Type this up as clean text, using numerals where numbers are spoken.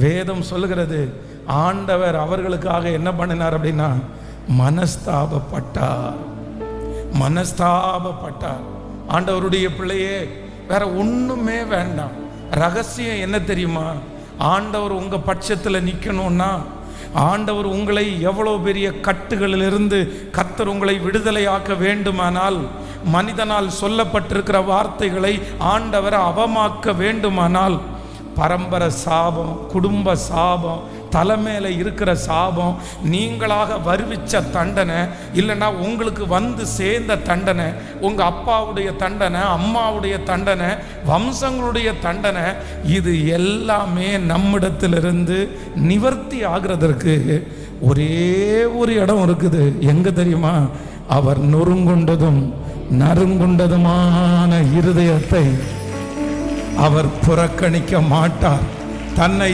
வேதம் சொல்லுகிறது, ஆண்டவர் அவர்களுக்காக என்ன பண்ணினார் அப்படின்னா மனஸ்தாபப்பட்டார். ஆண்டவருடைய பிள்ளையே, வேற ஒண்ணுமே வேண்டாம். ரகசியம் என்ன தெரியுமா? ஆண்டவர் உங்க பட்சத்துல நிக்கணும்னா, ஆண்டவர் உங்களை எவ்வளவு பெரிய கட்டுகளிலிருந்து கர்த்தர் உங்களை விடுதலையாக்க வேண்டுமானால், மனிதனால் சொல்லப்பட்டிருக்கிற வார்த்தைகளை ஆண்டவர் அவமாக்க வேண்டுமானால், பரம்பரை சாபம், குடும்ப சாபம், தலைமையில இருக்கிற சாபம், நீங்களாக வருவிச்ச தண்டனை, இல்லைன்னா உங்களுக்கு வந்து சேர்ந்த தண்டனை, உங்க அப்பாவுடைய தண்டனை, அம்மாவுடைய தண்டனை, வம்சங்களுடைய தண்டனை, இது எல்லாமே நம்மிடத்திலிருந்து நிவர்த்தி ஆகிறதற்கு ஒரே ஒரு இடம் இருக்குது. எங்க தெரியுமா? அவர் நொறுங்குண்டதும் நறுங்குண்டதுமான இருதயத்தை அவர் புறக்கணிக்க மாட்டார். தன்னை